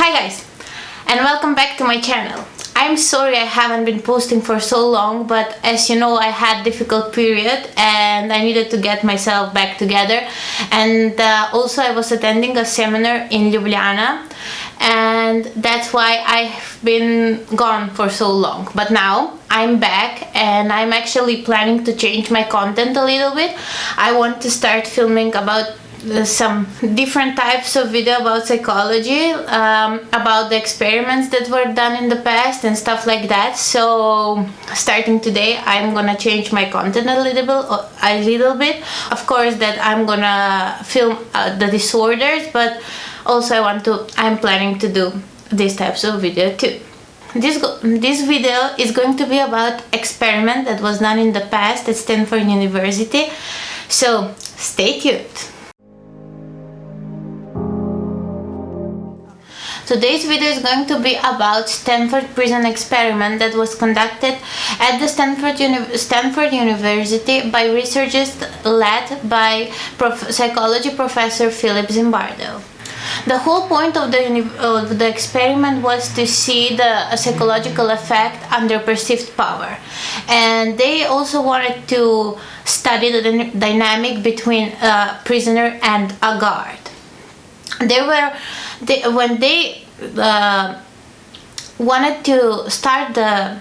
Hi guys, and welcome back to my channel. I'm sorry I haven't been posting for so long, but as you know, I had difficult period and I needed to get myself back together. And also I was attending a seminar in Ljubljana, and that's why I've been gone for so long. But now I'm back and I'm actually planning to change my content a little bit. I want to start filming about some different types of video about psychology, about the experiments that were done in the past and stuff like that. So starting today I'm gonna change my content a little bit. Of course that I'm gonna film the disorders, but also I'm planning to do these types of video too. This video is going to be about experiment that was done in the past at Stanford University, so stay tuned. Today's video is going to be about Stanford prison experiment that was conducted at the Stanford University by researchers led by psychology professor Philip Zimbardo. The whole point of the experiment was to see the psychological effect under perceived power, and they also wanted to study the dynamic between a prisoner and a guard. When they wanted to start the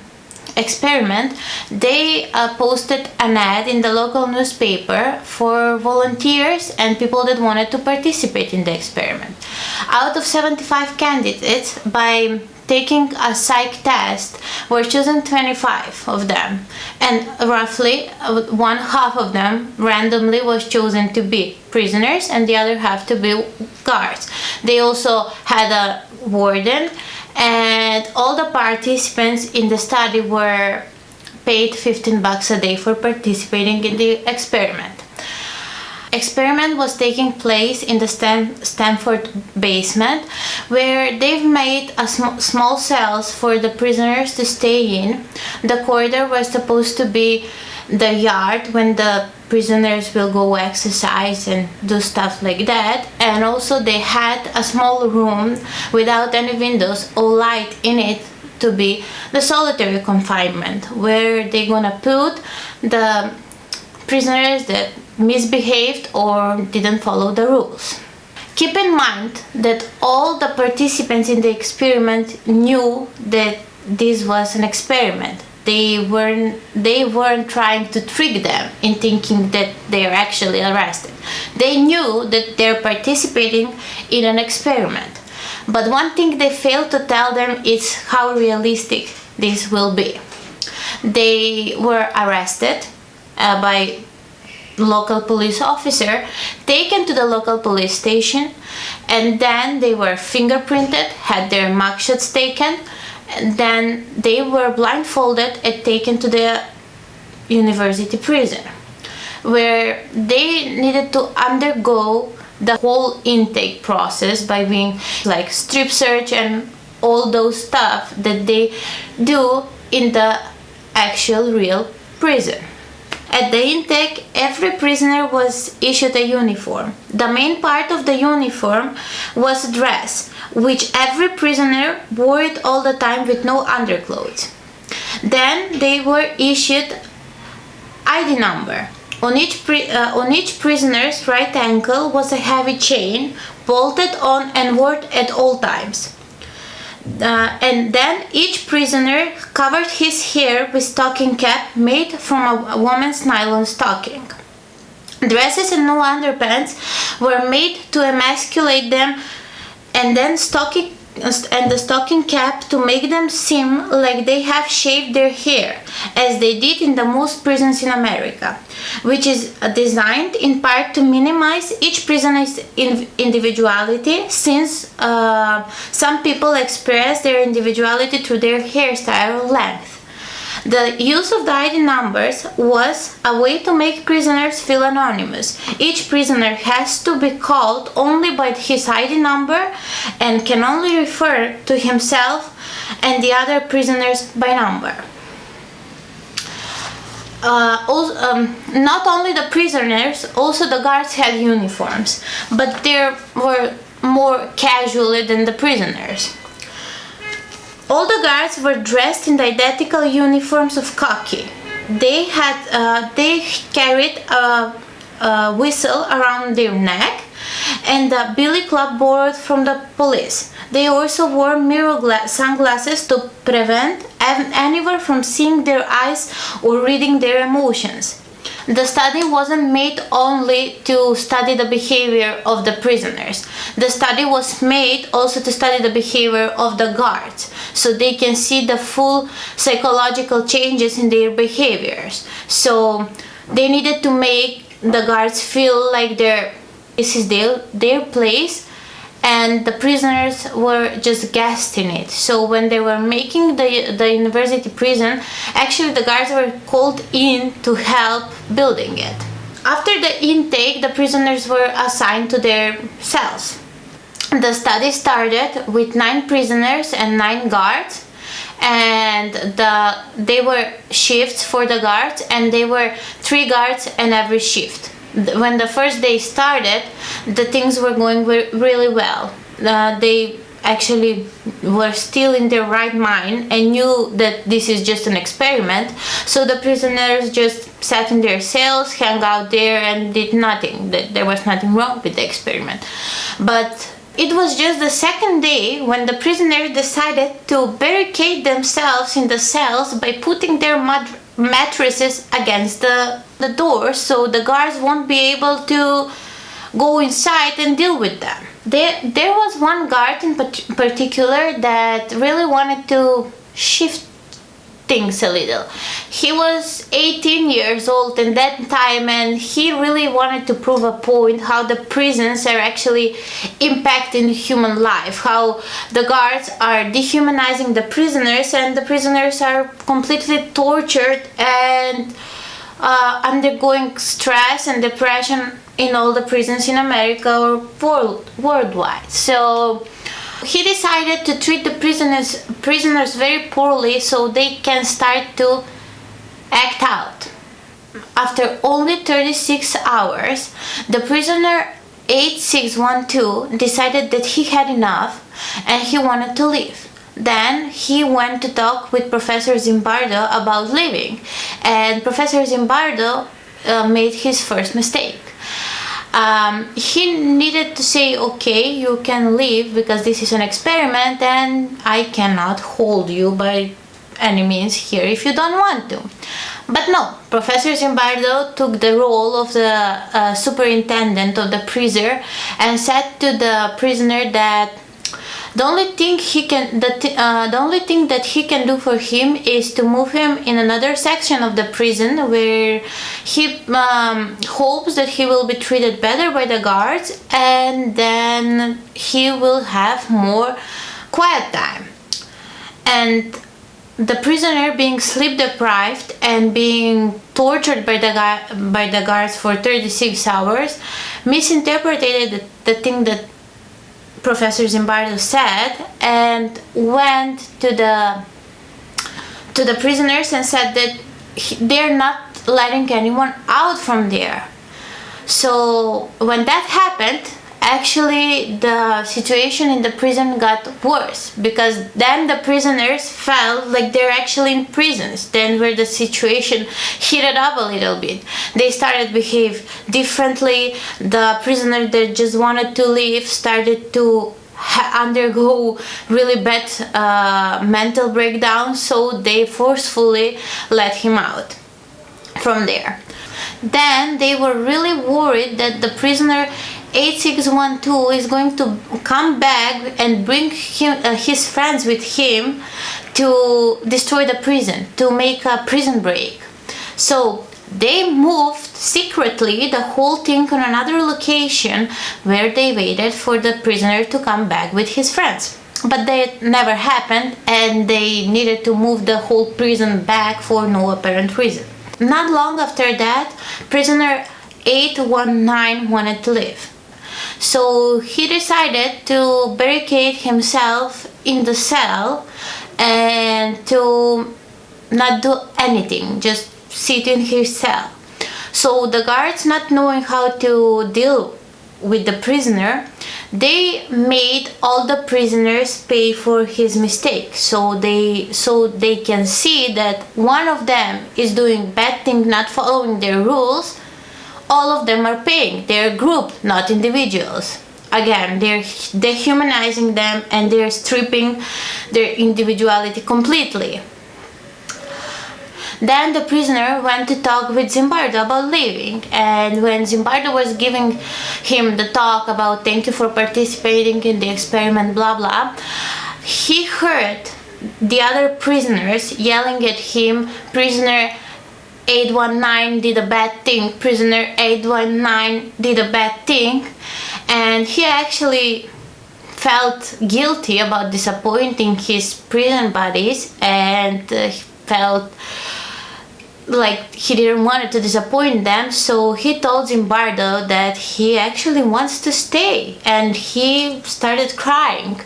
experiment, they posted an ad in the local newspaper for volunteers and people that wanted to participate in the experiment. Out of 75 candidates, by taking a psych test, were chosen 25 of them, and roughly one half of them randomly was chosen to be prisoners and the other half to be guards. They also had a warden, and all the participants in the study were paid $15 a day for participating in the experiment. Experiment was taking place in the Stanford basement, where they've made a small cells for the prisoners to stay in. The corridor was supposed to be the yard when the prisoners will go exercise and do stuff like that, and also they had a small room without any windows or light in it to be the solitary confinement, where they're gonna put the prisoners that misbehaved or didn't follow the rules. Keep in mind that all the participants in the experiment knew that this was an experiment. They weren't trying to trick them in thinking that they are actually arrested. They knew that they're participating in an experiment. But one thing they failed to tell them is how realistic this will be. They were arrested by local police officer, taken to the local police station, and then they were fingerprinted, had their mugshots taken, and then they were blindfolded and taken to the university prison, where they needed to undergo the whole intake process by being like strip search and all those stuff that they do in the actual real prison. At the intake, every prisoner was issued a uniform. The main part of the uniform was a dress, which every prisoner wore it all the time with no underclothes. Then they were issued ID number. On each prisoner's right ankle was a heavy chain bolted on and worn at all times. And then each prisoner covered his hair with stocking cap made from a woman's nylon stocking. Dresses and no underpants were made to emasculate them, and then the stocking cap to make them seem like they have shaved their hair, as they did in the most prisons in America, which is designed in part to minimize each prisoner's individuality, since some people express their individuality through their hairstyle or length. The use of the ID numbers was a way to make prisoners feel anonymous. Each prisoner has to be called only by his ID number and can only refer to himself and the other prisoners by number. Not only the prisoners, also the guards had uniforms, but there were more casually than the prisoners. All the guards were dressed in the identical uniforms of khaki. They carried a whistle around their neck and a billy club borrowed from the police. They also wore sunglasses to prevent anyone from seeing their eyes or reading their emotions. The study wasn't made only to study the behavior of the prisoners. The study was made also to study the behavior of the guards, so they can see the full psychological changes in their behaviors. So they needed to make the guards feel like this is their place, and the prisoners were just guests in it. So when they were making the university prison, actually the guards were called in to help building it. After the intake, the prisoners were assigned to their cells. The study started with 9 prisoners and 9 guards, and they were shifts for the guards, and they were 3 guards in every shift. When the first day started, the things were going really well. They actually were still in their right mind and knew that this is just an experiment. So the prisoners just sat in their cells, hung out there, and did nothing. There was nothing wrong with the experiment. But it was just the second day when the prisoners decided to barricade themselves in the cells by putting their mattresses against the door, so the guards won't be able to go inside and deal with them. There was one guard in particular that really wanted to shift things a little. He was 18 years old at that time, and he really wanted to prove a point how the prisons are actually impacting human life, how the guards are dehumanizing the prisoners, and the prisoners are completely tortured and undergoing stress and depression in all the prisons in America or worldwide. So he decided to treat the prisoners very poorly so they can start to act out. After only 36 hours, the prisoner 8612 decided that he had enough and he wanted to leave. Then he went to talk with Professor Zimbardo about leaving, and Professor Zimbardo made his first mistake. He needed to say, okay, you can leave because this is an experiment and I cannot hold you by any means here if you don't want to. But no, Professor Zimbardo took the role of the superintendent of the prison and said to the prisoner that the only thing that he can do for him is to move him in another section of the prison where he hopes that he will be treated better by the guards, and then he will have more quiet time. And the prisoner, being sleep deprived and being tortured by the guards for 36 hours, misinterpreted the thing that Professor Zimbardo said and went to the prisoners and said that they're not letting anyone out from there. So when that happened, actually the situation in the prison got worse, because then the prisoners felt like they're actually in prisons. Then where the situation heated up a little bit, they started to behave differently. The prisoner that just wanted to leave started to undergo really bad mental breakdown, so they forcefully let him out from there. Then they were really worried that the prisoner 8612 is going to come back and bring his friends with him to destroy the prison, to make a prison break. So they moved secretly the whole thing on another location where they waited for the prisoner to come back with his friends. But that never happened, and they needed to move the whole prison back for no apparent reason. Not long after that, prisoner 819 wanted to leave. So he decided to barricade himself in the cell and to not do anything, just sit in his cell. So the guards, not knowing how to deal with the prisoner, they made all the prisoners pay for his mistake. So they can see that one of them is doing bad thing, not following their rules. All of them are paying. They're a group, not individuals. Again, they're dehumanizing them and they're stripping their individuality completely. Then the prisoner went to talk with Zimbardo about leaving, and when Zimbardo was giving him the talk about thank you for participating in the experiment, blah blah, he heard the other prisoners yelling at him, prisoner 819 did a bad thing, prisoner 819 did a bad thing, and he actually felt guilty about disappointing his prison buddies, and felt like he didn't want to disappoint them. So he told Zimbardo that he actually wants to stay, and he started crying.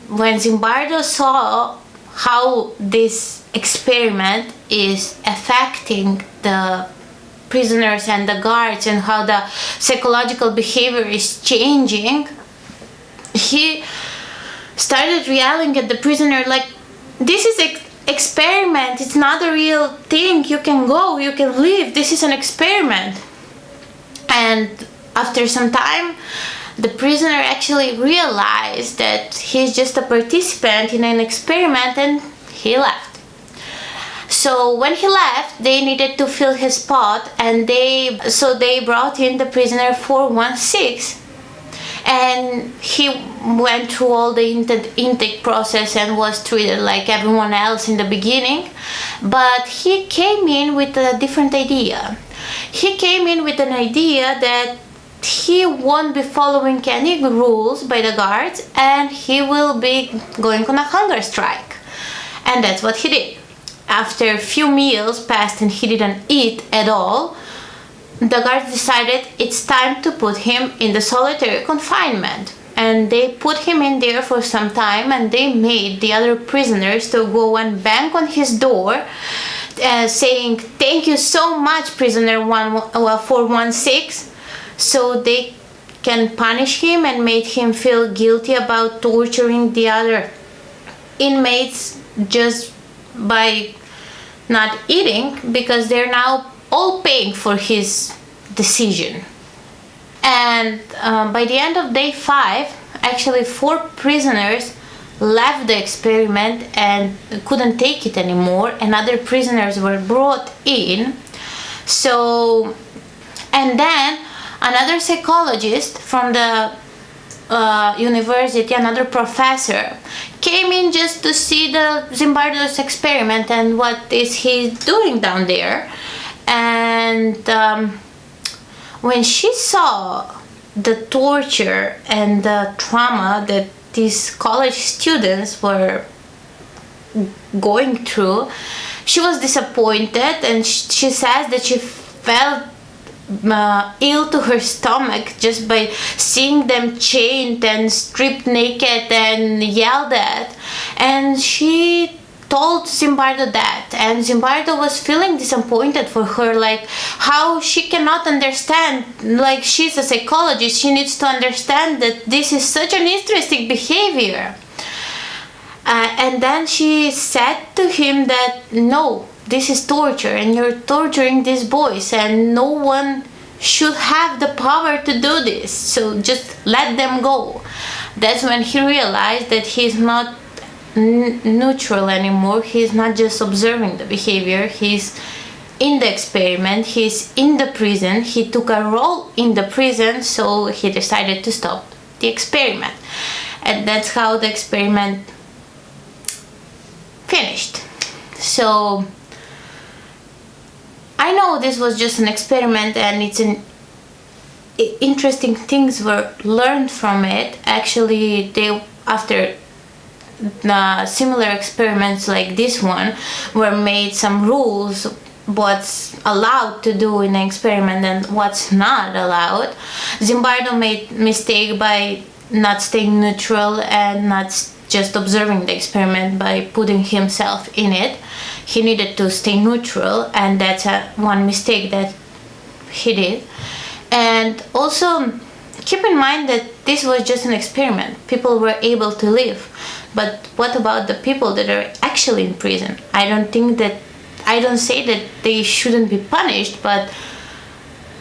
When Zimbardo saw how this experiment is affecting the prisoners and the guards and how the psychological behavior is changing, he started yelling at the prisoner like, this is experiment, it's not a real thing, you can go, you can leave, this is an experiment. And after some time, the prisoner actually realized that he's just a participant in an experiment, and he left. So when he left, they needed to fill his spot, and they brought in the prisoner 416, and he went through all the intake process and was treated like everyone else in the beginning. But he came in with a different idea. He came in with an idea that he won't be following any rules by the guards, and he will be going on a hunger strike. And that's what he did. After a few meals passed and he didn't eat at all, the guards decided it's time to put him in the solitary confinement. And they put him in there for some time, and they made the other prisoners to go and bang on his door, saying, thank you so much, prisoner 416, so they can punish him and make him feel guilty about torturing the other inmates just by not eating, because they're now all paying for his decision. And by the end of day 5, actually 4 prisoners left the experiment and couldn't take it anymore, and other prisoners were brought in. So, and then another psychologist from the university, another professor, came in just to see the Zimbardo's experiment and what is he doing down there. And when she saw the torture and the trauma that these college students were going through, she was disappointed, and she says that she felt ill to her stomach just by seeing them chained and stripped naked and yelled at. And she told Zimbardo that, and Zimbardo was feeling disappointed for her, like how she cannot understand, like she's a psychologist, she needs to understand that this is such an interesting behavior. And then she said to him that no, this is torture and you're torturing these boys, and no one should have the power to do this, so just let them go. That's when he realized that he's not neutral anymore. He's not just observing the behavior, he's in the experiment, he's in the prison, he took a role in the prison, so he decided to stop the experiment. And that's how the experiment finished. So I know this was just an experiment, and it's interesting things were learned from it. Actually, they, after similar experiments like this one, were made some rules what's allowed to do in an experiment and what's not allowed. Zimbardo made mistake by not staying neutral and not just observing the experiment by putting himself in it. He needed to stay neutral, and that's one mistake that he did. And also keep in mind that this was just an experiment. People were able to live. But what about the people that are actually in prison? I don't say that they shouldn't be punished, but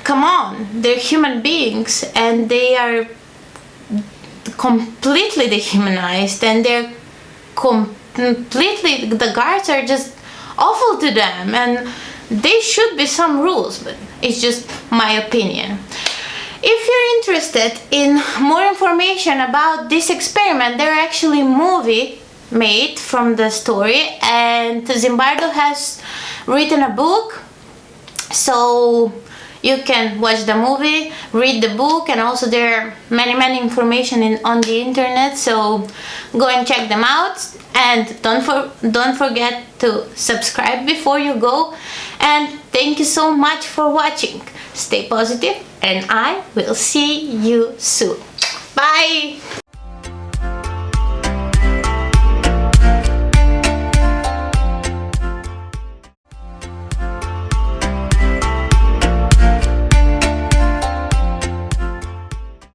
come on, they're human beings and they are completely dehumanized, and they're completely, the guards are just awful to them, and there should be some rules, but it's just my opinion. If you're interested in more information about this experiment, there are actually movie made from the story, and Zimbardo has written a book, so you can watch the movie, read the book, and also there are many information on the internet, so go and check them out. And don't forget to subscribe before you go. And thank you so much for watching. Stay positive, and I will see you soon. Bye!